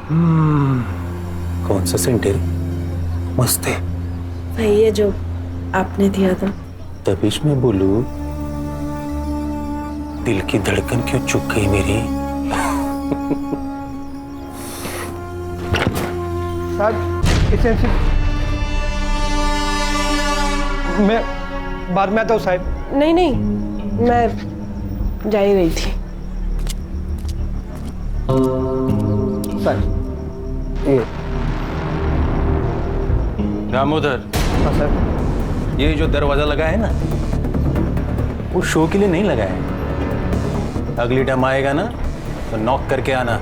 कौन सा सेंट है? मस्त है। वही है जो आपने दिया था। तबीश में बोलू, दिल की धड़कन क्यों चुक गई मेरी? साहब इसे मैं बाद में आता हूँ साहब। नहीं नहीं, मैं जा ही रही थी। सर ये दामोदर, हाँ सर। ये जो दरवाजा लगा है ना, वो शो के लिए नहीं लगा है। अगली टाइम आएगा ना तो नॉक करके आना,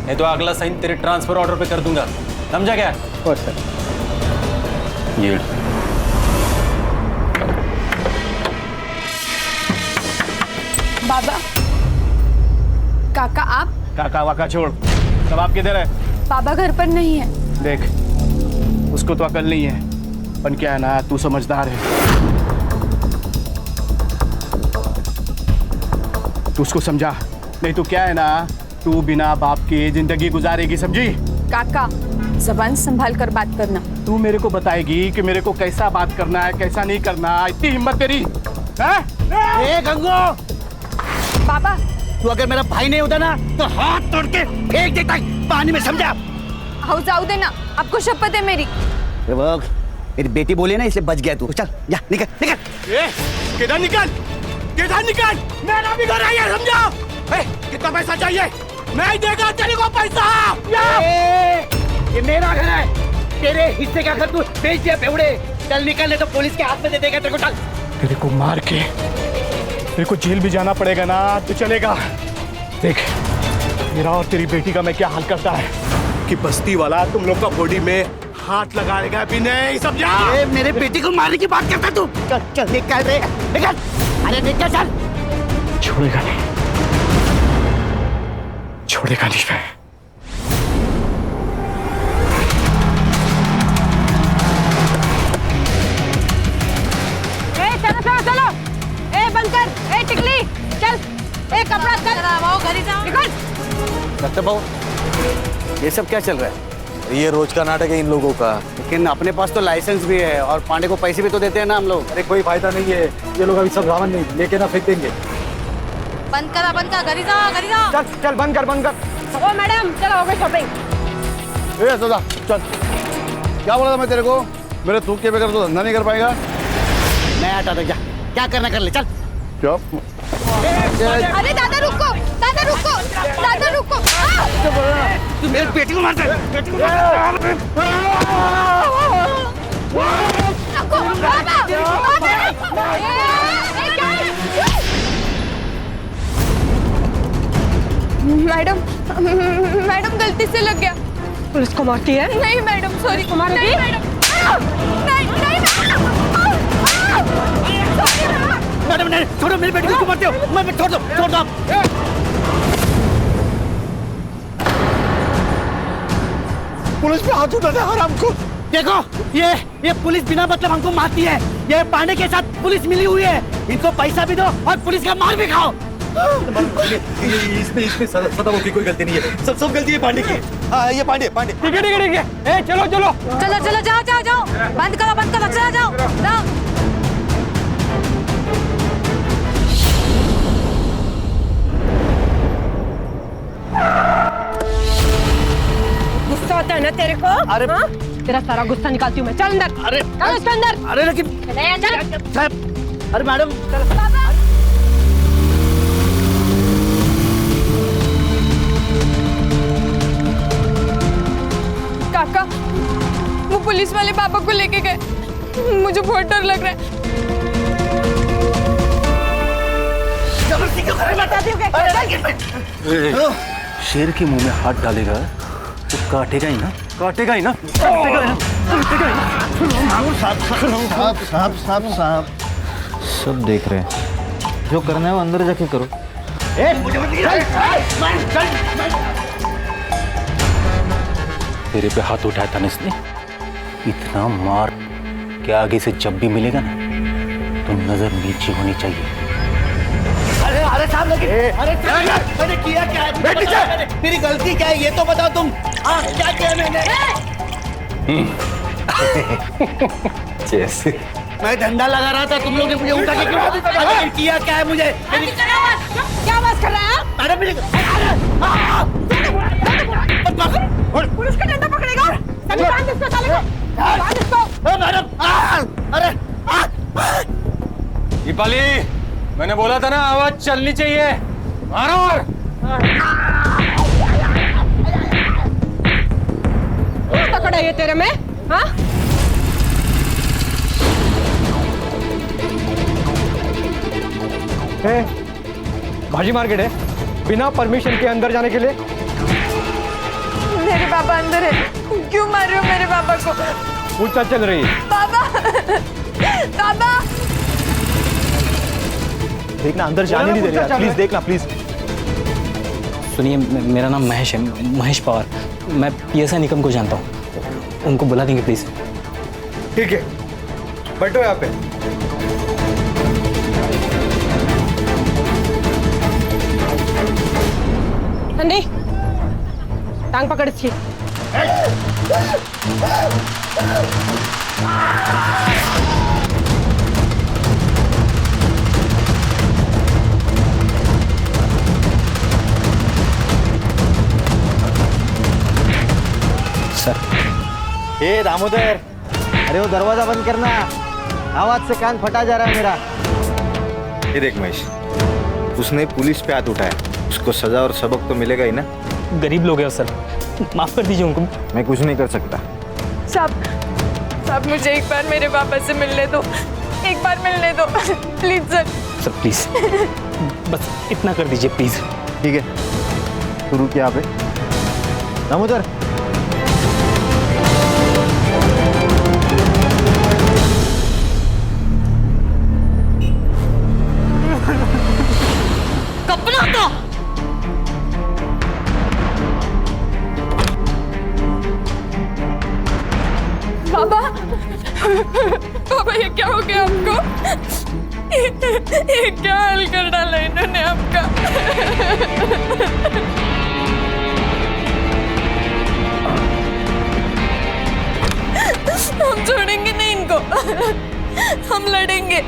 नहीं तो अगला साइन तेरे ट्रांसफर ऑर्डर पे कर दूंगा, समझा क्या? और सर ये बाबा, काका आप? काका वाका छोड़, सब आप किधर है? बाबा घर पर नहीं है। देख, उसको तो अकल नहीं है, पर क्या है ना, तू समझदार है। तू उसको समझा, नहीं तो क्या है ना, तू बिना बाप के जिंदगी गुजारेगी, समझी? काका, जबान संभाल कर बात करना। तू मेरे को बताएगी कि मेरे को कैसा बात करना है, कैसा नहीं करना। इतनी हिम्मत तेरी है? ए गंगो, बाबा, तू अगर मेरा भाई नहीं होता ना तो हाथ तोड़ के फेंक देता पानी में, समझा? आओ जाओ देना, आपको शपथ है मेरी। मेरी बेटी बोली ना, इसलिए बच गया तू। चल जा, निकल निकल। किधर निकल, किधर निकल, मेरा भी घर है, समझा? कितना पैसा चाहिए? मैं देगा तेरे को पैसा। ये मेरा घर है, तेरे हिस्से का घर तू बेच दिया बेवड़े। चल निकल, नहीं तो पुलिस के हाथ में दे देगा तेरे को। चल, तेरे को मार के तेरे को जेल भी जाना पड़ेगा ना तो चलेगा। देख, मेरा और तेरी बेटी का मैं क्या हाल करता है कि बस्ती वाला तुम लोग का बॉडी में हाथ लगाएगा भी नहीं, समझा? ए, मेरे बेटी को मारने की बात करता तू। चल चल निकल रे, निकल। अरे निकल, चल। छोड़ेगा नहीं, छोड़ेगा नहीं मैं। चलो चलो चलो, ए बंद कर, ए टिकली चल, ए कपड़ा चल, आओ घर ही जाओ, निकल। डॉक्टर बाबू, ये सब क्या चल रहा है? ये रोज का नाटक है इन लोगों का। लेकिन अपने पास तो लाइसेंस भी है और पांडे को पैसे भी तो देते हैं ना हम लोग। अरे कोई फायदा नहीं है, ये लोग अभी सब रावण नहीं लेके ना फेंक देंगे। बंद कर, घर ही जाओ, घर ही जाओ। चल चल, बंद कर, बंद कर। ओ मैडम, चलो हो गई शॉपिंग। ए सदा, चल। क्या बोला था मैं तेरे को? मेरे थूक के बगैर तो धंधा नहीं कर पाएगा। मैं हटा दे, जा, क्या करना कर ले, चल। क्या? अरे दादा रुको, दादा रुको, दादा रुको। तू मेरी बेटी को मारता है। रुको, बाबा, बाबा। मैडम, मैडम गलती से लग गया। पुलिस को मारती है? नहीं मैडम, सॉरी। नहीं मैडम, नहीं नहीं मैडम नहीं, छोड़ो, मेरी बेटी को क्यों मारते हो? मैं छोड़ दो, छोड़ दो आप। पुलिस पे हाथ उठाते हराम को। देखो, ये पुलिस बिना मतलब हमको मारती है। ये पांडे के साथ पुलिस मिली हुई है। इनको पैसा भी दो और पुलिस का मार भी खाओ। इसमें सदा की कोई गलती नहीं है, सब गलती है पांडे की। हाँ, ये पांडे। ठीक है ठीक है ठीक है। ए चलो चलो चलो चलो, जाओ जाओ जाओ, बंद करो, चलो जाओ जाओ। गुस्सा आता है ना तेरे को? अरे हाँ? तेरा सारा गुस्सा निकालती हूँ मैं। चल अंदर। अरे चल उसके अंदर। अरे लेकिन चल। अरे मैडम, काका, वो पुलिस वाले पापा को लेके गए, मुझे बहुत डर लग रहा है। शेर के मुंह में हाथ डालेगा तो काटेगा ही ना, काटेगा ही ना। साहब सब देख रहे हैं, जो करना है वो अंदर जाके करो। तेरे पे हाथ उठाया था ना इसने, इतना मार कि आगे से जब भी मिलेगा ना तो नजर नीचे होनी चाहिए। अरे साहब लेकिन अरे साहब, मैंने किया क्या है? बैठ नीचे। मेरी गलती क्या है ये तो बताओ तुम। हाँ क्या किया मैंने? जैसे मैं डंडा लगा रहा था, तुम लोग ने मुझे उठा के क्यों? लेकिन किया क्या है मुझे? क्या आवाज कर रहा है? अरे मेरे पुलिस का डंडा पकड़ेगा। सभी बांध इसको, साले को। बांध इसको। मैडम अरे दीपाली, मैंने बोला था ना आवाज चलनी चाहिए। मारो। क्या पकड़ा ये तेरे में? हाँ? भाजी मार्केट है, बिना परमिशन के अंदर जाने के लिए। मेरे पापा अंदर है, क्यों मार रहे हो मेरे पापा को? पूछताछ चल रही है। पापा पापा देखना, अंदर जाने नहीं दे रहे यार, प्लीज देखना प्लीज। सुनिए, मेरा नाम महेश है, महेश पवार। मैं पीएसआई निकम को जानता हूँ, उनको बुला देंगे प्लीज। ठीक है, बैठो यहाँ पे। नंदी, टांग पकड़ इसकी। सर, ए दामोदर, अरे वो दरवाजा बंद करना, आवाज से कान फटा जा रहा है मेरा। ये देख महेश, उसने पुलिस पे हाथ उठाया, उसको सजा और सबक तो मिलेगा ही ना। गरीब लोग हैं सर, माफ कर दीजिए उनको। मैं कुछ नहीं कर सकता। साहब मुझे एक बार मेरे पापा से मिलने दो, एक बार मिलने दो प्लीज सर। सर प्लीज, बस इतना कर दीजिए प्लीज। ठीक है, शुरू किया पे दामोदर, कपड़ा तो पापा पापा ये क्या हो गया आपको? ये क्या हाल कर डाला इन्होंने आपका? हम छोड़ेंगे नहीं इनको, हम लड़ेंगे,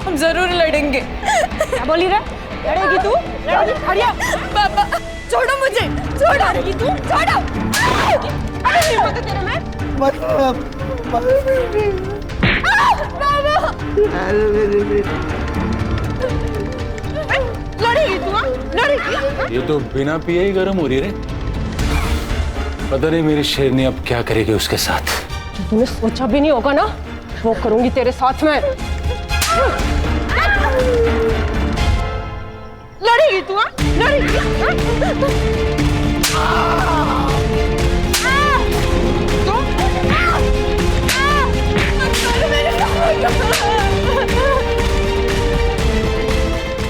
हम जरूर लड़ेंगे। क्या बोली रे? लड़ेगी तू? लड़ेगी? हरिया। पापा छोड़ो मुझे, छोड़ो। लड़ेगी तू? छोड़ो। अरे नहीं होता तेरे में? लड़ेगी तू? हाँ? लड़ेगी? ये तो बिना पिए ही गर्म हो रही रे। पता नहीं मेरी शेरनी अब क्या करेगी उसके साथ। तूने सोचा भी नहीं होगा ना, वो करूंगी तेरे साथ में। लड़ेगी तू? हाँ? लड़ेगी?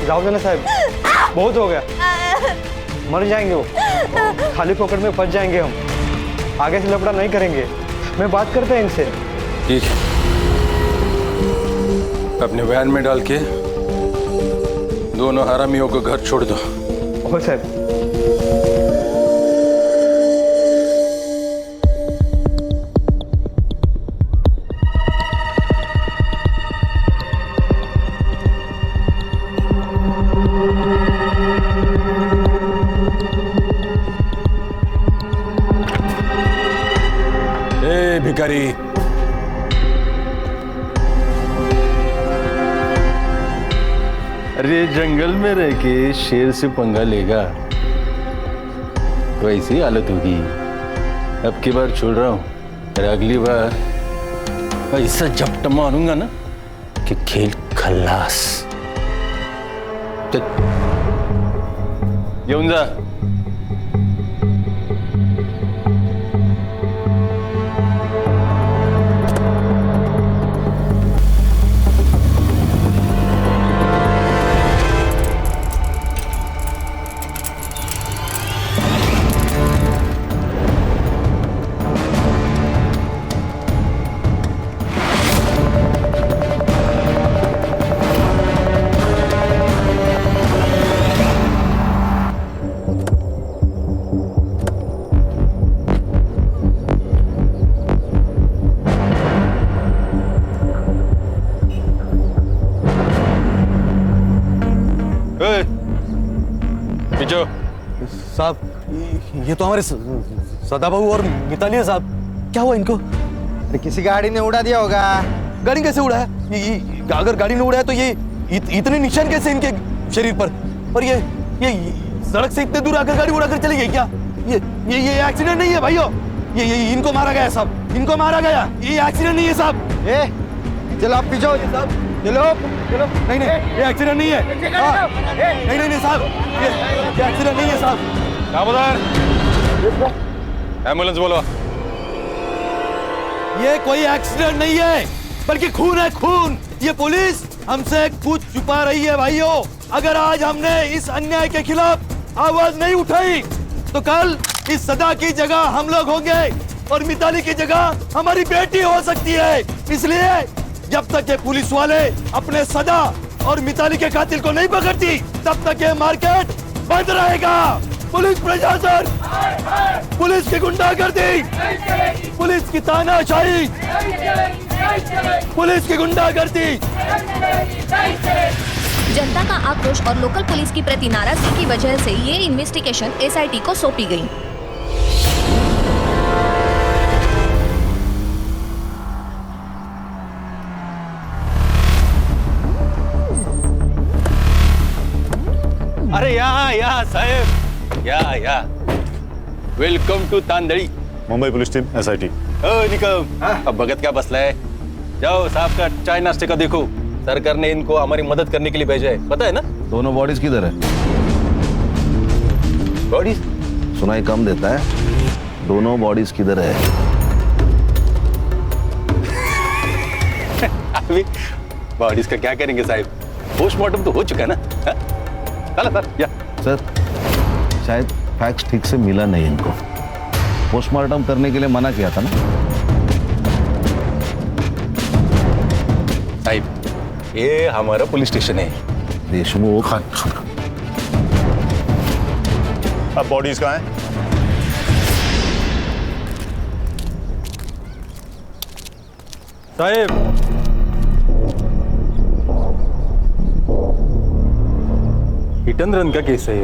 जाओ देना साहब, बहुत हो गया, मर जाएंगे वो, खाली पॉकेट में फंस जाएंगे हम। आगे से लफड़ा नहीं करेंगे, मैं बात करते हैं इनसे। ठीक है, अपने वैन में डाल के दोनों हरामियों को घर छोड़ दो। हो साहब। ए भिखारी, अरे जंगल में रह के शेर से पंगा लेगा तो ऐसी हालत होगी। अब की बार छोड़ रहा हूं, और अगली बार ऐसा झपट मारूंगा ना कि खेल खल्लास। येऊन जा। खींचो। साहब ये तो हमारे सदाबाबू और मिताली है साहब। क्या हुआ इनको? अरे किसी गाड़ी ने उड़ा दिया होगा। गाड़ी कैसे उड़ा है? अगर गाड़ी ने उड़ा है तो ये इतने निशान कैसे इनके शरीर पर? और ये सड़क से इतने दूर आकर गाड़ी उड़ाकर चली गई क्या? ये एक्सीडेंट नहीं है भाइयों। ये इनको मारा गया साहब, इनको मारा गया। ये एक्सीडेंट नहीं है साहब। चलो आप पीछे साहब, चलो चलो। नहीं ये एक्सीडेंट नहीं है। नहीं साहब, ये एक्सीडेंट नहीं है साहब। दामोदर, एम्बुलेंस बोलो। ये कोई एक्सीडेंट नहीं है, बल्कि खून है, खून। ये पुलिस हमसे कुछ छुपा रही है भाइयों। अगर आज हमने इस अन्याय के खिलाफ आवाज नहीं उठाई तो कल इस सदा की जगह हम लोग होंगे और मिताली की जगह हमारी बेटी हो सकती है। इसलिए जब तक ये पुलिस वाले अपने सदा और मिताली के कातिल को नहीं पकड़ती तब तक ये मार्केट बंद रहेगा। पुलिस प्रशासन, पुलिस की गुंडागर्दी, पुलिस की तानाशाही, पुलिस की गुंडागर्दी। जनता का आक्रोश और लोकल पुलिस की प्रति नाराजगी की वजह से ये इन्वेस्टिगेशन एसआईटी को सौंपी गई। अरे या साहेब, या welcome to Tandali. Mumbai police team SIT। Nikam, अब भगत क्या बसला है? जाओ साहब का चाय नाश्ते का देखो। सरकार ने इनको हमारी मदद करने के लिए भेजा है, पता है ना? दोनों बॉडीज किधर है? बॉडीज सुनाई कम देता है। दोनों बॉडीज किधर है? अभी बॉडीज का क्या करेंगे साहब? पोस्टमार्टम तो हो चुका है ना। चलो सर, या सर शायद फैक्स ठीक से मिला नहीं इनको। पोस्टमार्टम करने के लिए मना किया था ना साहब। ये हमारा पुलिस स्टेशन है। देशमुख। अब बॉडीज कहाँ हैं? साहब, हिट एंड रन का केस है।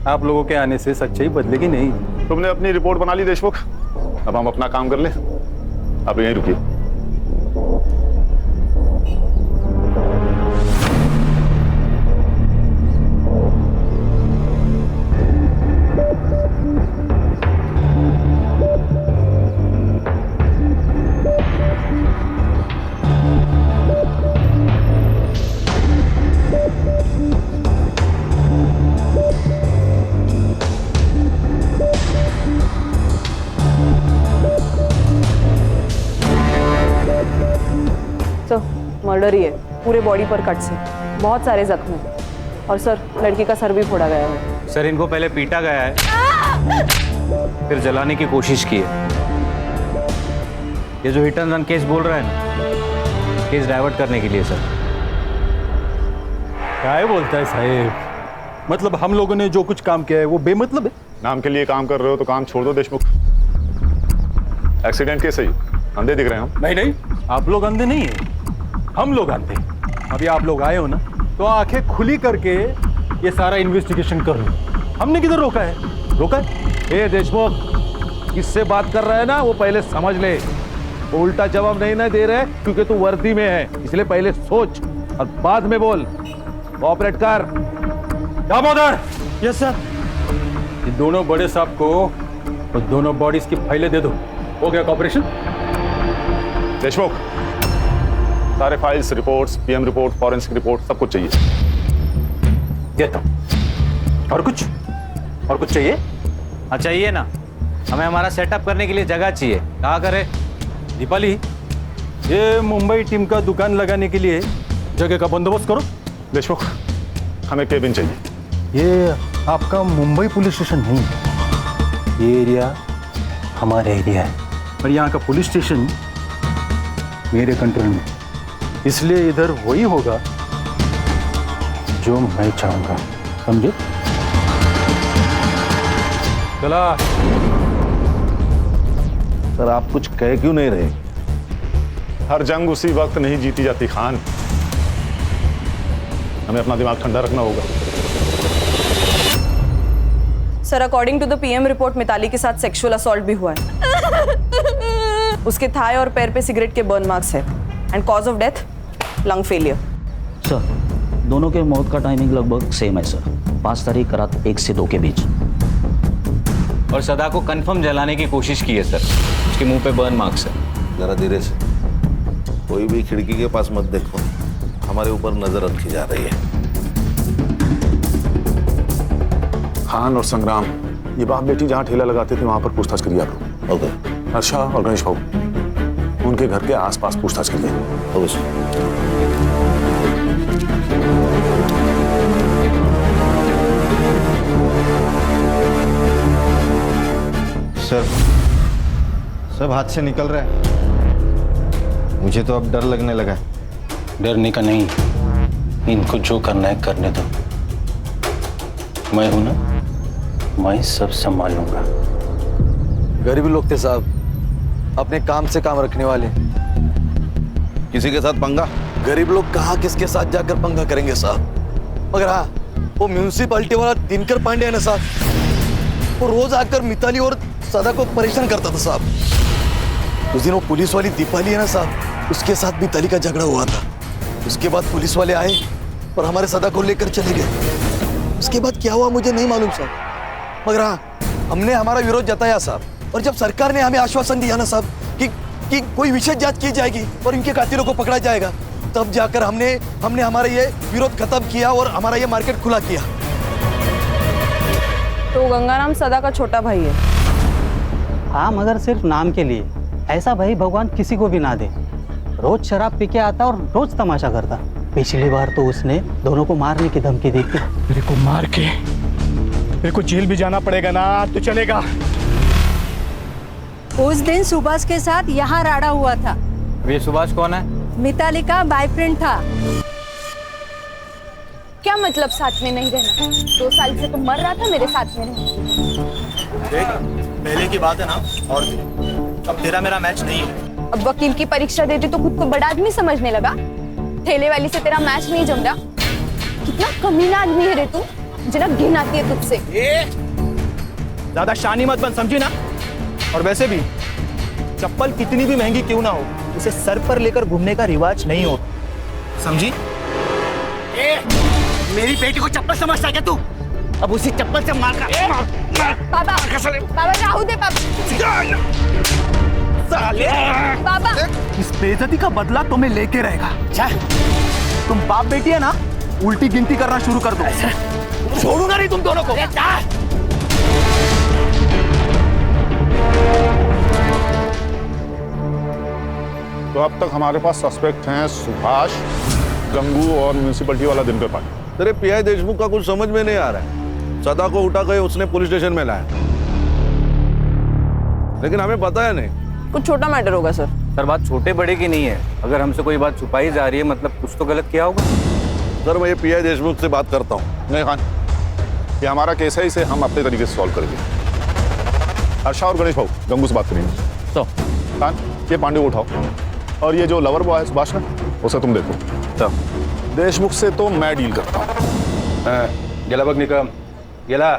आप लोगों के आने से सच्चाई बदलेगी नहीं। तुमने अपनी रिपोर्ट बना ली देशमुख, अब हम अपना काम कर ले। अब यहीं रुकिए। मर्डर ही है, पूरे बॉडी पर कट्स हैं, बहुत सारे जख्म हैं। और सर, लड़की का सर भी फोड़ा गया है। सर, इनको पहले पीटा गया है, फिर जलाने की कोशिश की है। ये जो हिट एंड रन केस बोल रहा है ना, केस डाइवर्ट करने के लिए सर। क्या बोलता है साहब? मतलब हम लोगों ने जो कुछ काम किया है वो बेमतलब है? नाम के लिए काम कर रहे हो तो काम छोड़ दो देशमुख। एक्सीडेंट केस है, अंधे दिख रहे हैं हम। नहीं, आप लोग अंधे नहीं है, हम लोग अंधे। अभी आप लोग आए हो ना, तो आंखें खुली करके ये सारा इन्वेस्टिगेशन कर लो। हमने किधर रोका है? रोका है? ए देशमुख, किससे बात कर रहा है ना वो पहले समझ ले। वो उल्टा जवाब नहीं ना दे रहे क्योंकि तू वर्दी में है, इसलिए पहले सोच और बाद में बोल। कोऑपरेट कर। Damodar, yes sir. ये दोनों बड़े साहब को और दोनों बॉडीज की फाइलें दे दो। हो गया कॉपरेशन? देशमुख, सारे files, reports, PM report, forensic report, सब कुछ चाहिए। देता हूं। और कुछ चाहिए? हाँ चाहिए ना, हमें हमारा सेटअप करने के लिए जगह चाहिए। कहाँ करें? दीपाली, ये मुंबई टीम का दुकान लगाने के लिए जगह का बंदोबस्त करो। देशमुख, हमें केबिन चाहिए। ये आपका मुंबई पुलिस स्टेशन नहीं है, ये एरिया हमारा एरिया है और यहाँ का पुलिस स्टेशन मेरे कंट्रोल में, इसलिए इधर वही होगा जो मैं चाहूंगा, समझे? चला। सर आप कुछ कह क्यों नहीं रहे? हर जंग उसी वक्त नहीं जीती जाती खान, हमें अपना दिमाग ठंडा रखना होगा। Sir according to the PM report Mitali के साथ सेक्सुअल असॉल्ट भी हुआ है। उसके थाई और पैर पे सिगरेट के बर्न मार्क्स है and cause of death lung failure. Sir दोनों के मौत का टाइमिंग लगभग सेम है सर, 5 तारीख रात 1 से 2 के बीच। और सदा को कंफर्म जलाने की कोशिश की है सर, उसके मुंह पे बर्न मार्क्स है। जरा धीरे से, कोई भी खिड़की के पास मत देखो, हमारे ऊपर नजर रखी जा रही है। खान और संग्राम ये बाप बेटी जहाँ ठेला लगाते थे वहां पर पूछताछ करिए आप लोग। ओके। हर्षा और गणेश भाऊ उनके घर के आसपास पूछताछ करिए। Okay sir. सब हाथ से निकल रहा है, मुझे तो अब डर लगने लगा है। डरने का नहीं, इनको जो करना है करने दो। मैं हूं ना, मैं सब संभालूंगा। गरीब लोग थे साहब, अपने काम से काम रखने वाले। किसी के साथ पंगा? गरीब लोग कहाँ किसके साथ जाकर पंगा करेंगे साहब। मगर हाँ, वो म्यूनिसिपालिटी वाला दिनकर पांडे है ना साहब, वो रोज आकर मिताली और सदा को परेशान करता था साहब। उस दिन वो पुलिस वाली दीपाली है ना साहब, उसके साथ मिताली का झगड़ा हुआ था। उसके बाद पुलिस वाले आए और हमारे सदा को लेकर चले गए। उसके बाद क्या हुआ मुझे नहीं मालूम साहब, मगर हाँ, हमने हमारा विरोध जताया साहब। और जब सरकार ने हमें आश्वासन दिया ना साहब कि कोई विशेष जांच की जाएगी और इनके कातिलों को पकड़ा जाएगा, तब जाकर हमने हमारा ये विरोध खत्म किया और हमारा ये मार्केट खुला किया। तो गंगाराम सदा का छोटा भाई है। हाँ, मगर सिर्फ नाम के लिए। ऐसा भाई भगवान किसी को भी ना दे। रोज शराब पी के आता और रोज तमाशा करता। पिछली बार तो उसने दोनों को मारने की धमकी दी थी। मेरे को मार के मेरे को जेल भी जाना पड़ेगा ना तो चलेगा। उस दिन सुभाष के साथ यहाँ राड़ा हुआ था। ये सुभाष कौन है? मिताली का बॉयफ्रेंड था। क्या मतलब साथ में नहीं रहना? 2 साल से तो मर रहा था मेरे साथ में देख, पहले की बात है ना, और अब तेरा मेरा मैच नहीं है। अब वकील की परीक्षा देते तो खुद को बड़ा आदमी समझने लगा। ठेले वाली से तेरा मैच नहीं जम रहा। कितना कमीना आदमी है रे तू, जना घिन आती है तुझसे। ज्यादा शानी मत बन, समझी ना। और वैसे भी चप्पल कितनी भी महंगी क्यों ना हो, उसे सर पर लेकर घूमने का रिवाज नहीं हो, समझी? मेरी बेटी को चप्पल समझता क्या तू? अब उसी चप्पल से मार का। बाबा राहु दे बाबा। इस बेइज्जती का बदला तुम्हें लेके रहेगा। तुम बाप बेटी है ना, उल्टी गिनती करना शुरू कर दो। छोड़ूंगा नहीं तुम दोनों को। तो अब तक हमारे पास सस्पेक्ट हैं सुभाष, गंगू और म्यूनिसिपलिटी वाला दिनकर पांडे। तेरे पीआई देशमुख का कुछ समझ में नहीं आ रहा है। सदा को उठा गए उसने पुलिस स्टेशन में लाया, लेकिन हमें पता है नहीं। कुछ छोटा मैटर होगा सर। सर बात छोटे बड़े की नहीं है, अगर हमसे कोई बात छुपाई जा रही है मतलब कुछ तो गलत किया होगा। सर मैं ये पीआई देशमुख से बात करता हूँ। नहीं खान, ये हमारा केस है, इसे हम अपने तरीके से सॉल्व करेंगे। हर्षा और गणेश भाऊ गंगू से बात करेंगे। तो खान, ये पांडे को उठाओ, और ये जो लवर बॉय है सुभाष ना, उसे तुम देखो। तो देशमुख से तो मैं डील करता हूँ। गेला बग निकम, गेला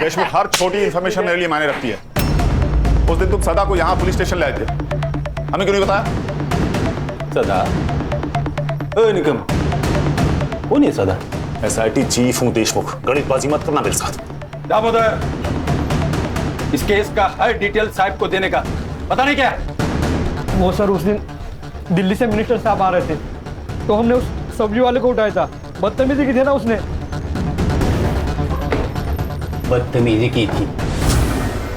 देशमुख, हर छोटी इंफॉर्मेशन मेरे लिए मायने रखती है। उस दिन तुम सदा को यहाँ पुलिस स्टेशन ले आए थे, हमें क्यों नहीं बताया? सदा? ओ निकम, कौन है सदा? एसआईटी चीफ हूँ देशमुख, गणितबाजी मत करना मेरे साथ। दामोदर, इस केस का हर डिटेल साहब को देने का पता नहीं क्या? वो सर उस दिन दिल्ली से मिनिस्टर साहब आ रहे थे, तो हमने उस सब्जी वाले को उठाया था। बदतमीजी की थी ना उसने। बदतमीजी की थी?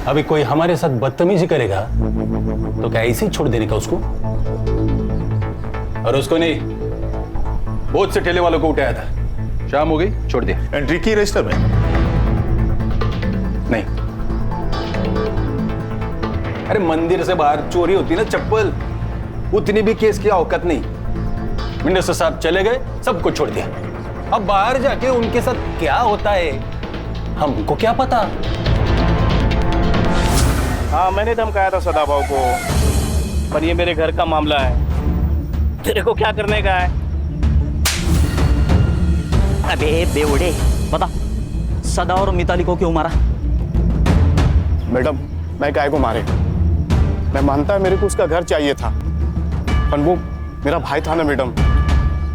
अभी कोई हमारे साथ बदतमीजी करेगा तो क्या ऐसे ही छोड़ देने का उसको? और उसको नहीं, बहुत से ठेले वालों को उठाया था। शाम हो गई, छोड़ दिया। एंट्री की रजिस्टर में? नहीं। अरे मंदिर से बाहर चोरी होती ना चप्पल, उतनी भी केस की औकात नहीं। मिनिस्टर साहब चले गए, सबको छोड़ दिया। अब बाहर जाके उनके साथ क्या होता है हमको क्या पता। हाँ, मैंने धमकाया था सदा भाव को, पर ये मेरे घर का मामला है। तेरे को क्या करने का है? अबे बेवड़े, बता सदा और मिताली को क्यों मारा? मैडम, मैं काय को मारे? मैं मानता है मेरे को उसका घर चाहिए था, पर वो मेरा भाई था ना मैडम,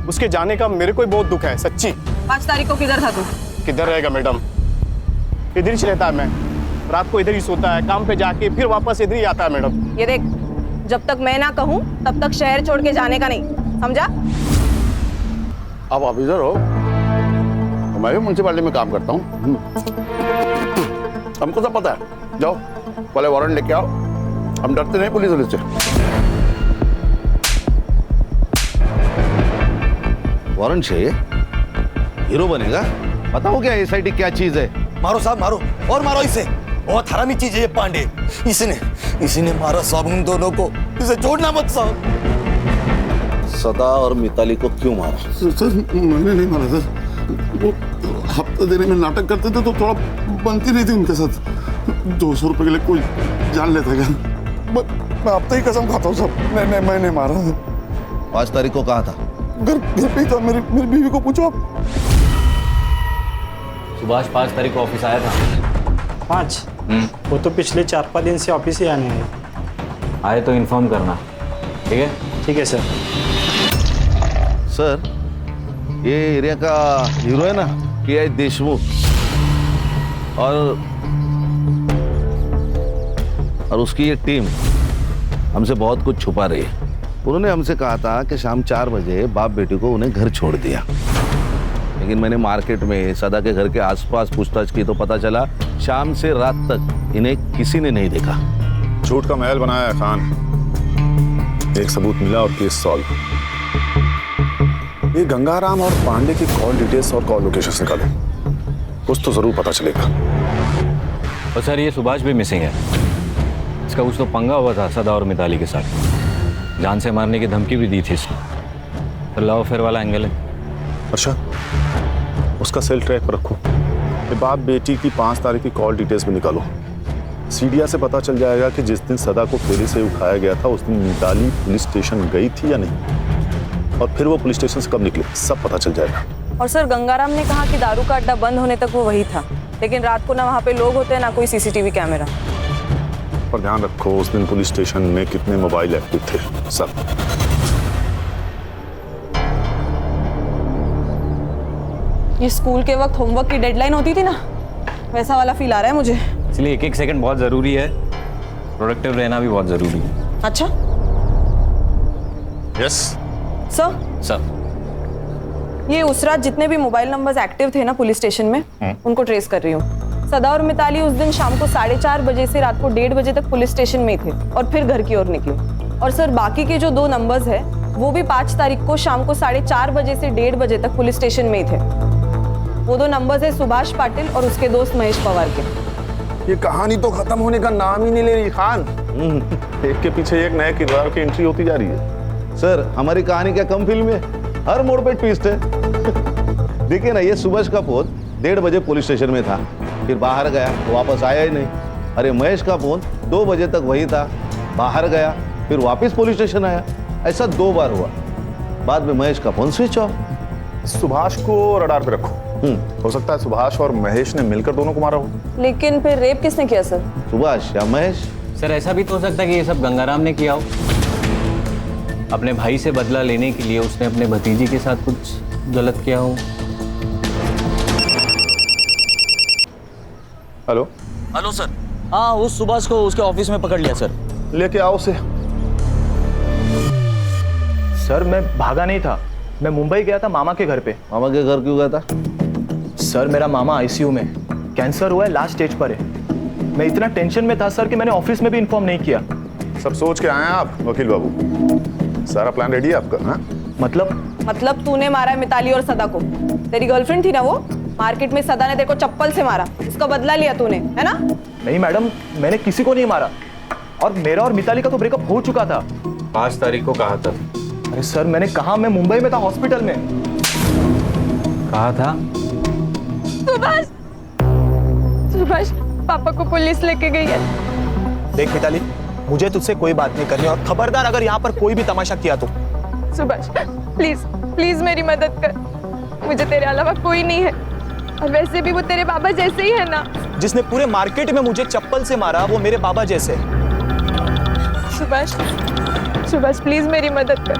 उसके जाने का मेरे को बहुत दुख है, सच्ची। 5 तारीख को किधर था तू? किधर रहेगा मैडम, इधर ही रहता है। मैं रात को इधर ही सोता है, काम पे जाके फिर वापस इधर ही आता है मैडम। ये देख, जब तक मैं ना कहूँ तब तक शहर छोड़ के जाने का नहीं, समझा? आप ऑफिसर हो, मैं भी म्यूनसिपालिटी में काम करता हूँ, हमको सब पता है। जाओ पहले वारंट लेके आओ, हम डरते नहीं पुलिस वाले से। वारंट चाहिए? हीरो बनेगा? बताओ क्या एसआईटी क्या चीज है? मारो साहब, मारो और मारो इसे। बहुत हरामी चीज है ये पांडे। इसी ने मारा साहब उन दोनों को। इसे छोड़ना मत साहब। सदा और मिताली को क्यों मारा? सर मैंने नहीं मारा सर, वो हफ्ता देने में नाटक करते थे तो थोड़ा बनती नहीं थी उनके साथ। 200 रुपए के लिए कोई जान लेता क्या? मैं अब ही कसम खाता हूँ सर, मैंने मारा। 5 तारीख को कहा था? घर पे ही था। मेरी बीवी को पूछो आप। सुभाष 5 तारीख को ऑफिस आया था। 5? वो तो पिछले 4-5 दिन से ऑफिस ही आने हैं। आए तो इन्फॉर्म करना, ठीक है? ठीक है सर। सर, ये एरिया का हीरो है ना, PI देशमुख, और उसकी ये टीम हमसे बहुत कुछ छुपा रही है। उन्होंने हमसे कहा था कि शाम 4 बजे बाप बेटी को उन्हें घर छोड़ दिया, लेकिन मैंने मार्केट में सदा के घर के आसपास पूछताछ की तो पता चला शाम से रात तक इन्हें किसी ने नहीं देखा। झूठ का महल बनाया है खान। एक सबूत मिला और केस सॉल्व। ये गंगाराम और पांडे की कॉल डिटेल्स और कॉल लोकेशन निकालो, कुछ तो जरूर पता चलेगा। और सर ये सुभाष भी मिसिंग है। इसका कुछ तो पंगा हुआ था सदा और मिताली के साथ, जान से मारने की धमकी भी दी थी इसने। तो लव अफेयर वाला एंगल है। अच्छा, उसका सेल ट्रैक पर रखो। ये बाप बेटी की 5 तारीख की कॉल डिटेल्स भी निकालो। सीडिया से पता चल जाएगा कि जिस दिन सदा को फेरी से उठाया गया था उस दिन मिताली पुलिस स्टेशन गई थी या नहीं, और फिर वो पुलिस स्टेशन से कब निकली, सब पता चल जाएगा। और सर, गंगाराम ने कहा कि दारू का अड्डा बंद होने तक वो वही था, लेकिन रात को ना वहाँ पे लोग होते हैं ना कोई CCTV कैमरा। पर ध्यान रखो उस दिन पुलिस स्टेशन में कितने मोबाइल एक्टिव थे, सब। ये स्कूल के वक्त होमवर्क की डेडलाइन होती थी ना, वैसा वाला फील आ रहा है मुझे। इसलिए एक सेकंड बहुत जरूरी है, प्रोडक्टिव रहना भी बहुत जरूरी है। अच्छा यस सर, ये उस रात जितने भी मोबाइल नंबर्स एक्टिव थे ना पुलिस स्टेशन में, उनको ट्रेस कर रही हूँ। सदा और मिताली उस दिन शाम को 4:30 बजे से रात को 1:30 बजे तक पुलिस स्टेशन में थे और फिर घर की ओर निकले। और सर, बाकी के जो 2 नंबर्स है वो भी 5 तारीख को शाम को 4:30 बजे से 1:30 बजे तक पुलिस स्टेशन में थे। वो 2 नंबर्स है सुभाष पाटिल और उसके दोस्त महेश पवार के। ये कहानी तो खत्म होने का नाम ही नहीं ले रही खान। एक के पीछे एक नए किरदार की एंट्री होती जा रही है। सर, हमारी कहानी क्या कम फिल्म है? हर मोड़ पे ट्विस्ट है। देखिए ना, ये सुभाष का फोन 1:30 बजे पुलिस स्टेशन में था, फिर बाहर गया तो वापस आया ही नहीं। अरे महेश का फोन 2 बजे तक वही था, बाहर गया फिर वापस पुलिस स्टेशन आया। ऐसा 2 बार हुआ। बाद में महेश का फोन स्विच ऑफ। सुभाष को रडार पे रखो। हो सकता है सुभाष और महेश ने मिलकर दोनों को मारा हो। लेकिन फिर रेप किसने किया सर? सुभाष या महेश? सर ऐसा भी तो हो सकता है कि ये सब गंगाराम ने किया हो। अपने भाई से बदला लेने के लिए उसने अपने भतीजी के साथ कुछ गलत किया हो। Hello hello sir. हाँ, उस सुभाष को उसके ऑफिस में पकड़ लिया सर। लेके आओ उसे। सर, मैं भागा नहीं था, मैं मुंबई गया था मामा के घर पे। मामा के घर क्यों गया था? सर, मेरा मामा ICU में, कैंसर हुआ है, लास्ट स्टेज पर है। मैं इतना टेंशन में था सर कि मैंने ऑफिस में भी इन्फॉर्म नहीं किया। सब सोच के आए हैं आप वकील बाबू? सारा प्लान रेडी है आपका? हाँ, मतलब तूने मारा है मिताली और सदा को? तेरी गर्लफ्रेंड थी ना वो, मार्केट में सदा ने तेरे को चप्पल से मारा, उसका बदला लिया तूने, है ना? नहीं मैडम, मैंने किसी को नहीं मारा, और मेरा और मिताली का तो ब्रेकअप हो चुका था। 5 तारीख को कहा था। अरे सर, मैंने कहा, मैं मुंबई में था, हॉस्पिटल में। कहा था? सुभाष, पापा को पुलिस लेके गई है। देख मिताली, मुझे तुझसे कोई बात नहीं करनी, और खबरदार अगर यहाँ पर कोई भी तमाशा किया तो। सुभाष, प्लीज प्लीज मेरी मदद कर, मुझे तेरे अलावा कोई नहीं है। और वैसे भी वो तेरे बाबा जैसे ही है ना। जिसने पूरे मार्केट में मुझे चप्पल से मारा वो मेरे बाबा जैसे। सुभाष, सुभाष प्लीज मेरी मदद कर।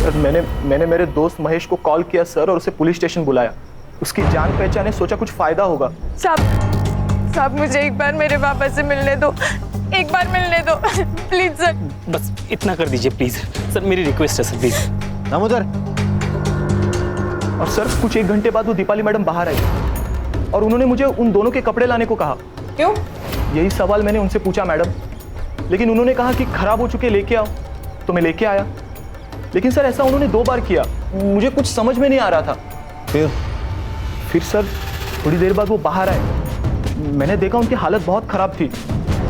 सर मैंने मेरे दोस्त महेश को कॉल किया सर, और उसे पुलिस स्टेशन बुलाया। उसकी जान पहचान है, सोचा कुछ फायदा होगा। साहब मुझे एक बार मेरे पापा से मिलने दो, एक बार मिलने दो प्लीज सर। बस इतना कर दीजिए प्लीज सर, मेरी रिक्वेस्ट है सर प्लीज। दामोदर। और सर कुछ 1 घंटे बाद वो दीपाली मैडम बाहर आई और उन्होंने मुझे उन दोनों के कपड़े लाने को कहा। क्यों? यही सवाल मैंने उनसे पूछा मैडम, लेकिन उन्होंने कहा कि खराब हो चुके लेके आओ, तो मैं लेके आया। लेकिन सर ऐसा उन्होंने 2 बार किया, मुझे कुछ समझ में नहीं आ रहा था। फिर सर थोड़ी देर बाद वो बाहर आए, मैंने देखा उनकी हालत बहुत खराब थी।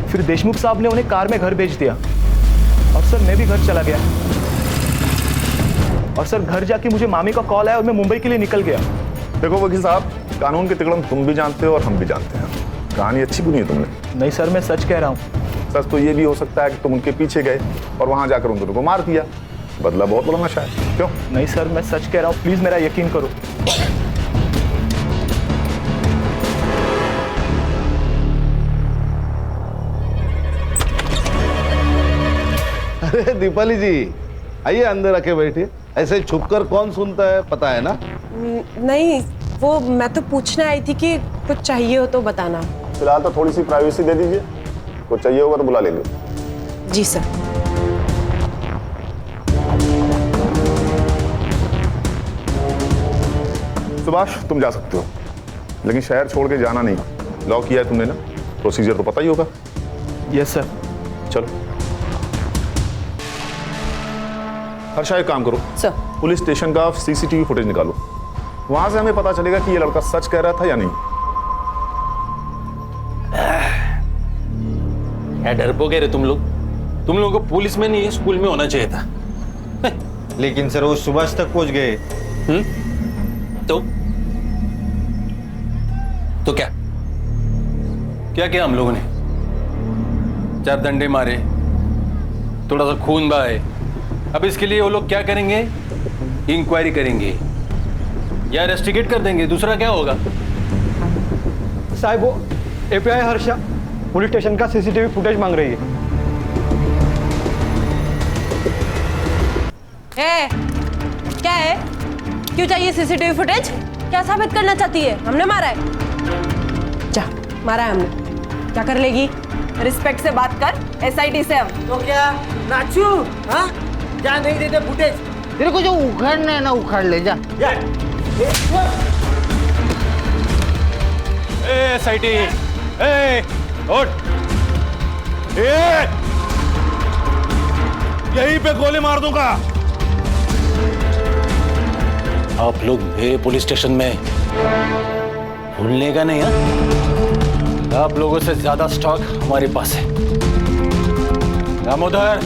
फिर देशमुख साहब ने उन्हें कार में घर भेज दिया और सर मैं भी घर चला गया। और सर घर जाके मुझे मामी का कॉल आया और मैं मुंबई के लिए निकल गया। देखो वकील साहब, कानून के तिकड़म तुम भी जानते हो और हम भी जानते हैं। कहानी अच्छी बुनी है तुमने। नहीं सर मैं सच कह रहा हूँ। सच तो ये भी हो सकता है कि तुम उनके पीछे गए और वहां जाकर उन दोनों को मार दिया। बदला बहुत बड़ा नशा है। क्यों? नहीं सर मैं सच कह रहा हूँ, प्लीज मेरा यकीन करो। अरे दीपाली जी आइए, अंदर आके बैठिए। ऐसे छुपकर कौन सुनता है, पता है ना? नहीं, वो मैं तो पूछने आई थी कि कुछ चाहिए हो तो बताना। फिलहाल तो थोड़ी सी प्राइवेसी दे दीजिए, कुछ चाहिए होगा तो बुला ले लो। जी सर। सुभाष तुम जा सकते हो, लेकिन शहर छोड़ के जाना नहीं। लॉक किया है तुमने ना, प्रोसीजर तो पता ही होगा। Yes sir. चलो हर्षा एक काम करो सर, पुलिस स्टेशन का सीसीटीवी फुटेज निकालो, वहां से हमें पता चलेगा कि ये लड़का सच कह रहा था या नहीं। क्या डरपोके रे तुम लोग? तुम लोगों को पुलिस में नहीं स्कूल में होना चाहिए था। लेकिन सर वो सुभाष तक पहुंच गए। तो क्या क्या किया हम लोगों ने? 4 डंडे मारे, थोड़ा सा खून बहाए। अब इसके लिए वो लोग क्या करेंगे? इंक्वायरी करेंगे या इन्वेस्टिगेट कर देंगे, दूसरा क्या होगा? साहब वो एपीआई हर्षा पुलिस स्टेशन का सीसीटीवी फुटेज मांग रही है। क्या है? क्यों चाहिए सीसीटीवी फुटेज? क्या साबित करना चाहती है? हमने मारा है? जा, मारा है हमने। क्या कर लेगी? रिस्पेक्ट से बात कर, एसआईटी से हम। तो क्या नाचू? हाँ, जा नहीं देते फुटेज। तेरे को जो उखाड़ना है ना उखाड़ ले जा। एसआईटी, उठ। यहीं पे गोली मार दूंगा। आप लोग मेरे पुलिस स्टेशन में भूलने का नहीं है? आप लोगों से ज्यादा स्टॉक हमारे पास है। दामोदर,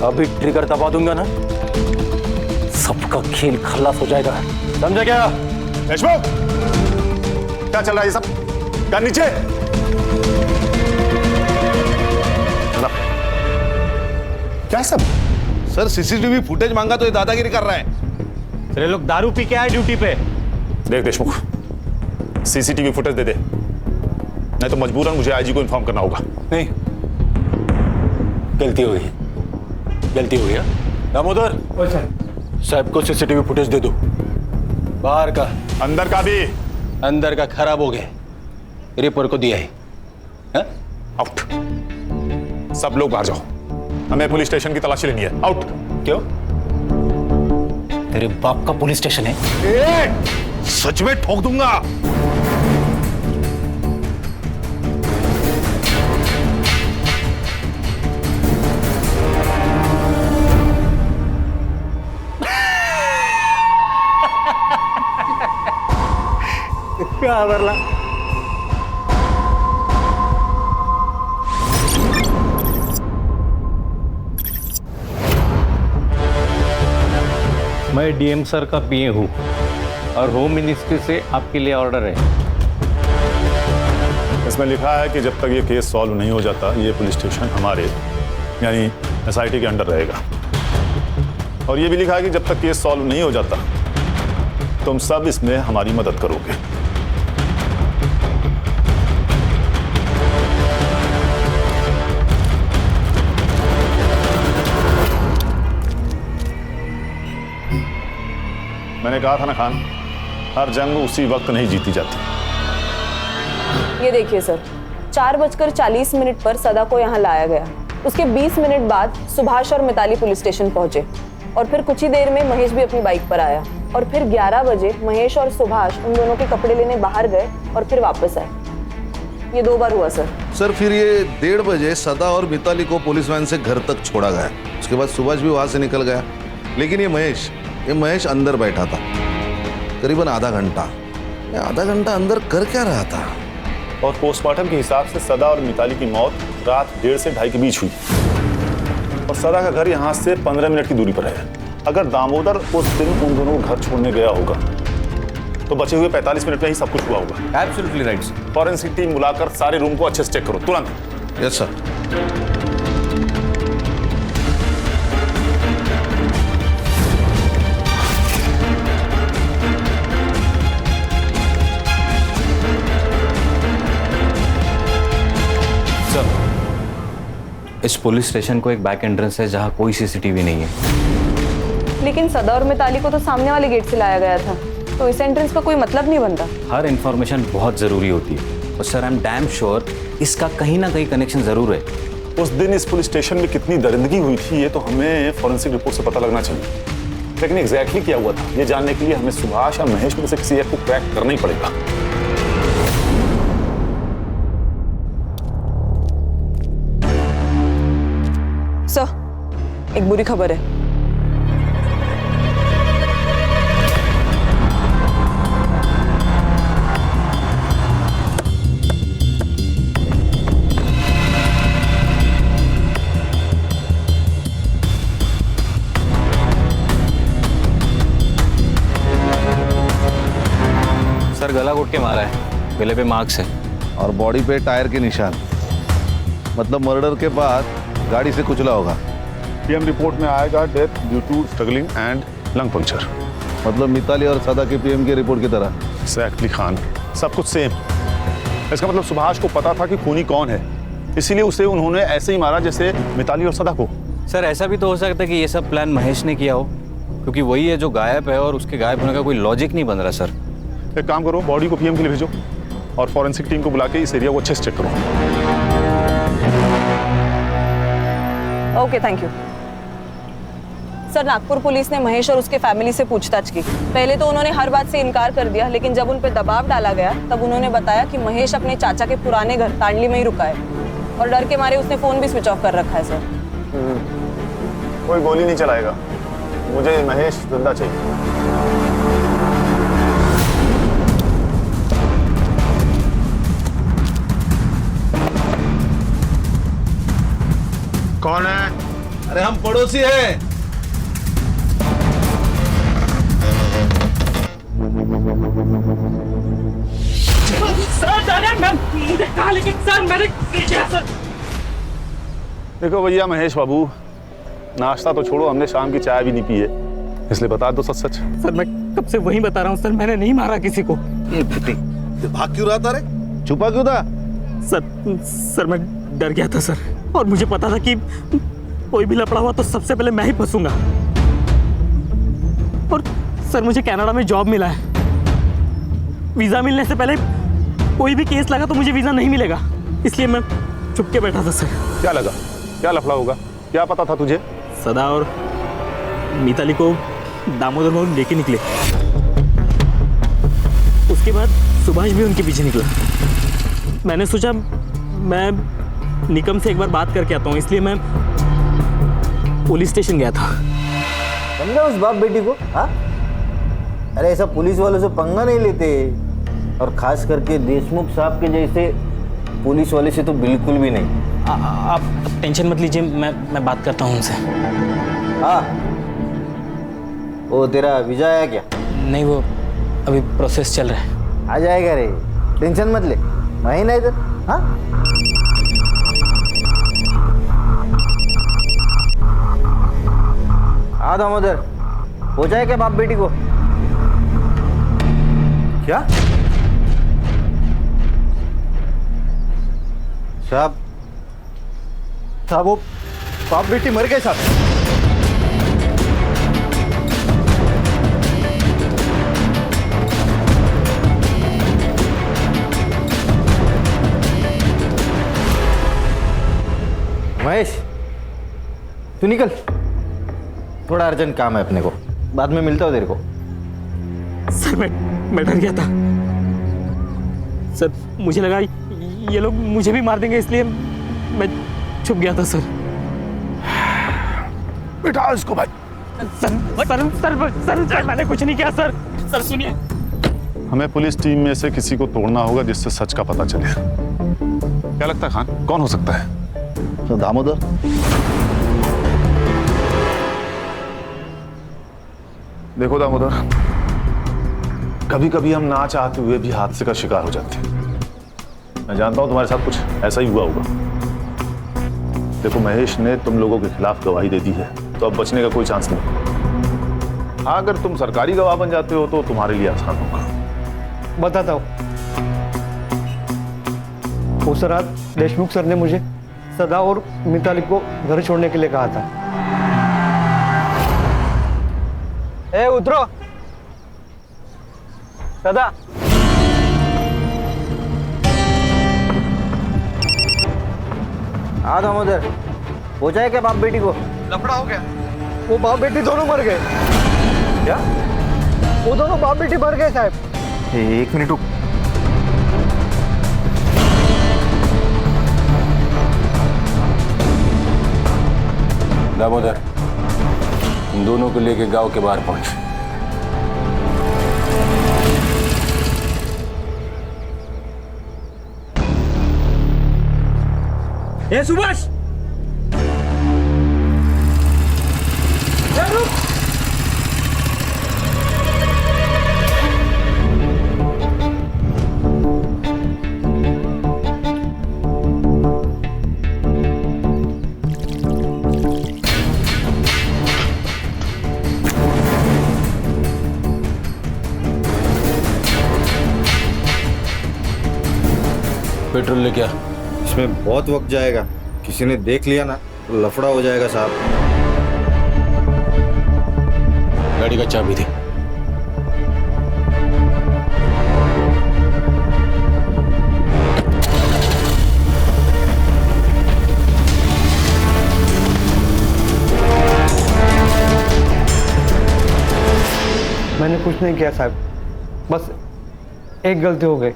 अभी ट्रिगर दबा दूंगा ना, सबका खेल खल्लास हो जाएगा। समझा क्या? देशमुख, क्या चल रहा है ये सब? क्या नीचे? क्या सब? सर सीसीटीवी फुटेज मांगा तो ये दादागिरी कर रहा है। तेरे लोग दारू पी के आए ड्यूटी पे। देख देशमुख, सीसीटीवी फुटेज दे दे, नहीं तो मजबूरन मुझे आईजी को इन्फॉर्म करना होगा। नहीं, गलती हो गई, गलती हो गया। दामोदर, साहब को सीसीटीवी फुटेज दे दो। बाहर का, अंदर का भी। अंदर का खराब हो गया, रिपोर्ट को दिया है। आउट। सब लोग बाहर जाओ, हमें पुलिस स्टेशन की तलाशी लेनी है। आउट। क्यों? तेरे बाप का पुलिस स्टेशन है? सच में ठोक दूंगा। क्या बरला? मैं डीएम सर का पीए हूँ और होम मिनिस्ट्री से आपके लिए ऑर्डर है। इसमें लिखा है कि जब तक ये केस सॉल्व नहीं हो जाता ये पुलिस स्टेशन हमारे यानी SIT के अंडर रहेगा। और ये भी लिखा है कि जब तक केस सॉल्व नहीं हो जाता तुम सब इसमें हमारी मदद करोगे। मैंने कहा था ना खान, हर जंग उसी वक्त नहीं जीती जाती। ये देखिए सर, 4:40 पर सदा को यहाँ लाया गया। उसके 20 मिनट बाद सुभाष और मिताली पुलिस स्टेशन पहुंचे और फिर कुछ ही देर में महेश भी अपनी बाइक पर आया और फिर 11 बजे महेश और सुभाष उन दोनों के कपड़े लेने बाहर गए और फिर वापस आए। ये 2 बार हुआ सर। सर फिर ये 1:30 बजे सदा और मिताली को पुलिस वैन से घर तक छोड़ा गया। उसके बाद सुभाष भी वहां से निकल गया, लेकिन ये महेश अंदर बैठा था करीबन आधा घंटा। आधा घंटा अंदर कर क्या रहा था? और पोस्टमार्टम के हिसाब से सदा और मिताली की मौत रात 1:30 से 2:30 के बीच हुई और सदा का घर यहाँ से 15 मिनट की दूरी पर है। अगर दामोदर उस दिन उन दोनों को घर छोड़ने गया होगा तो बचे हुए 45 मिनट में ही सब कुछ हुआ होगा। Absolutely right. फॉरेंसिक टीम बुलाकर सारे रूम को अच्छे से चेक करो तुरंत। Yes sir. इस पुलिस स्टेशन को एक बैक एंट्रेंस है जहाँ कोई CCTV नहीं है। लेकिन सदा और मिताली को तो सामने वाले गेट से लाया गया था, तो इस एंट्रेंस का कोई मतलब नहीं बनता। हर इंफॉर्मेशन बहुत ज़रूरी होती है और sir I am damn sure इसका कहीं ना कहीं कनेक्शन ज़रूर है। उस दिन इस पुलिस स्टेशन में कितनी दरिंदगी हुई थी ये तो हमें फॉरेंसिक रिपोर्ट से पता लगना चाहिए, लेकिन एग्जैक्टली क्या हुआ था ये जानने के लिए हमें सुभाष और महेश में से किसी एक को क्रैक करना ही पड़ेगा। सर, एक बुरी खबर है। सर गला घोट के मारा है, गले पे मार्क्स है और बॉडी पे टायर के निशान, मतलब मर्डर के बाद गाड़ी से कुचला होगा। PM रिपोर्ट में आएगा death due to struggling and lung puncture. मतलब मिताली और सदा की PM की रिपोर्ट की तरह। एग्जैक्टली खान, सब कुछ सेम। इसका मतलब सुभाष को पता था कि खूनी कौन है, इसीलिए उसे उन्होंने ऐसे ही मारा जैसे मिताली और सदा को। सर ऐसा भी तो हो सकता है कि ये सब प्लान महेश ने किया हो, क्योंकि वही है जो गायब है और उसके गायब होने का कोई लॉजिक नहीं बन रहा। सर एक काम करो, बॉडी को PM के लिए भेजो और फॉरेंसिक टीम को बुला के इस एरिया को अच्छे से चेक करो। Okay, thank you sir. Nagpur police ने महेश और उसके फैमिली से पूछताछ की। पहले तो उन्होंने हर बात से इनकार कर दिया, लेकिन जब उन पर दबाव डाला गया तब उन्होंने बताया कि महेश अपने चाचा के पुराने घर तांडली में ही रुका है और डर के मारे उसने फोन भी स्विच ऑफ कर रखा है। सर कोई गोली नहीं चलाएगा, मुझे महेश जिंदा चाहिए। कौन है? अरे हम पड़ोसी हैं। देखो भैया महेश बाबू, नाश्ता तो छोड़ो, हमने शाम की चाय भी नहीं पी है, इसलिए बता दो सच सच। सर मैं कब से वही बता रहा हूँ सर, मैंने नहीं मारा किसी को। भाग क्यों रहा था रे? छुपा क्यों था? सर मैं डर गया था सर, और मुझे पता था कि कोई भी लफड़ा हुआ तो सबसे पहले मैं ही फंसूंगा। और सर मुझे कनाडा में जॉब मिला है, वीज़ा मिलने से पहले कोई भी केस लगा तो मुझे वीज़ा नहीं मिलेगा, इसलिए मैं चुप के बैठा था सर। क्या लगा, क्या लफड़ा होगा, क्या पता था तुझे? सदा और मिताली को दामोदर मोहन लेके निकले, उसके बाद सुभाष भी उनके पीछे निकला। मैंने सोचा मैं निकम से एक बार बात करके आता हूँ, इसलिए मैं पुलिस स्टेशन गया था। समझा उस बाप बेटी को? हाँ, अरे ऐसा पुलिस वालों से पंगा नहीं लेते, और खास करके देशमुख साहब के जैसे पुलिस वाले से तो बिल्कुल भी नहीं। आप टेंशन मत लीजिए, मैं बात करता हूँ उनसे। हाँ, वो तेरा वीजा आया क्या? नहीं, वो अभी प्रोसेस चल रहा है। आ जाएगा रे, टेंशन मत ले, मैं ही नहीं इधर। हाँ? हाँ दामोदर, हो जाए क्या बाप बेटी को? क्या साहब? साहब वो बाप बेटी मर गए साहब। महेश तू निकल, थोड़ा अर्जेंट काम है अपने को, बाद में मिलता हूँ तेरे को। सर मैं डर गया था सर, मुझे लगा ये लोग मुझे भी मार देंगे, इसलिए मैं छुप गया था सर। बिठा इसको भाई। सर मैंने कुछ नहीं किया सर। सर सुनिए, हमें पुलिस टीम में से किसी को तोड़ना होगा जिससे सच का पता चले। क्या लगता है खान, कौन हो सकता है? तो दामोदर। देखो दामोदर, कभी कभी हम ना चाहते हुए भी हादसे का शिकार हो जाते हैं। मैं जानता हूं तुम्हारे साथ कुछ ऐसा ही हुआ होगा। देखो महेश ने तुम लोगों के खिलाफ गवाही दे दी है, तो अब बचने का कोई चांस नहीं। हाँ, अगर तुम सरकारी गवाह बन जाते हो तो तुम्हारे लिए आसान होगा। बताता हूँ। उस रात देशमुख सर ने मुझे सदा और मिताली को घर छोड़ने के लिए कहा था। ए उतरो सदा। हाँ दामोदर, हो जाए क्या बाप बेटी को? लफड़ा हो गया, वो बाप बेटी दोनों मर गए। क्या? वो दोनों बाप बेटी मर गए साहब। एक मिनट रुक। दामोदर, इन दोनों को लेके गांव के बाहर पहुंच। ए सुभाष, पेट्रोल लेके आ। इसमें बहुत वक्त जाएगा, किसी ने देख लिया ना तो लफड़ा हो जाएगा साहब। गाड़ी का चाबी दे। मैंने कुछ नहीं किया साहब, बस एक गलती हो गई।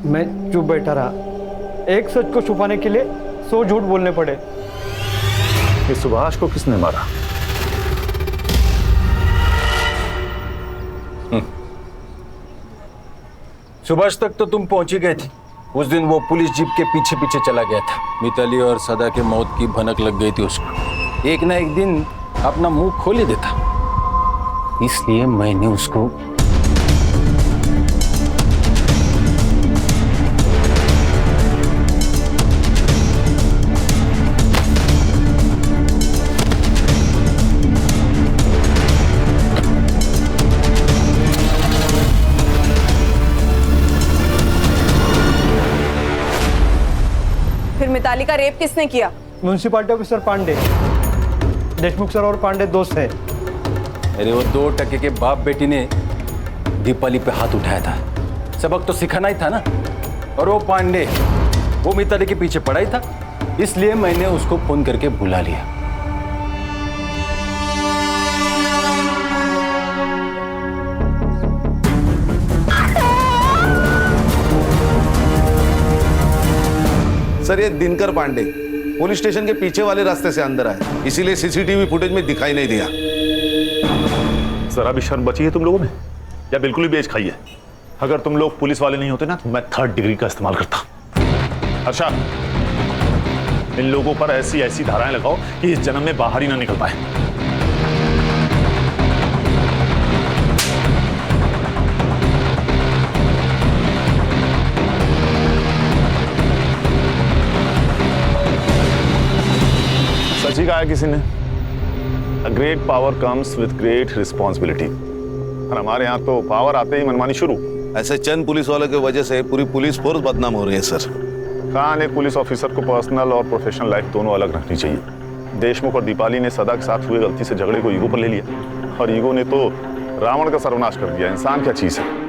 मैं चुप बैठा रहा। एक सच को छुपाने के लिए 100 झूठ बोलने पड़े। ये सुभाष को किसने मारा? सुभाष तक तो तुम पहुंच ही गए थे। उस दिन वो पुलिस जीप के पीछे पीछे चला गया था। मिताली और सदा के मौत की भनक लग गई थी उसको। एक ना एक दिन अपना मुंह खोल ही देता, इसलिए मैंने उसको फिर मिताली का रेप किसने किया? Municipality officer Pandey. Deshmukh sir और पांडे दोस्त हैं। अरे वो 2 टके के बाप बेटी ने दीपाली पे हाथ उठाया था, सबक तो सिखाना ही था ना। और वो पांडे वो मिताली के पीछे पड़ा ही था, इसलिए मैंने उसको फोन करके बुला लिया। सर ये दिनकर पांडे पुलिस स्टेशन के पीछे वाले रास्ते से अंदर आए, इसीलिए सीसीटीवी फुटेज में दिखाई नहीं दिया। जरा भी शर्म बची है तुम लोगों में, या बिल्कुल ही बेच खाई है? अगर तुम लोग पुलिस वाले नहीं होते ना तो मैं 3rd डिग्री का इस्तेमाल करता। अच्छा, इन लोगों पर ऐसी ऐसी धाराएं लगाओ कि इस जन्म में बाहर ही ना निकल पाए। गाया किसी ने, a great power comes with great responsibility. और हमारे यहाँ तो पावर आते ही मनमानी शुरू। ऐसे चंद पुलिस वालों की वजह से पूरी पुलिस फोर्स बदनाम हो रही है सर। खान, एक पुलिस ऑफिसर को पर्सनल और प्रोफेशनल लाइफ दोनों अलग रखनी चाहिए। देशमुख और दीपाली ने सदा के साथ हुए गलती से झगड़े को ईगो पर ले लिया, और ईगो ने तो रावण का सर्वनाश कर दिया। इंसान क्या चीज है?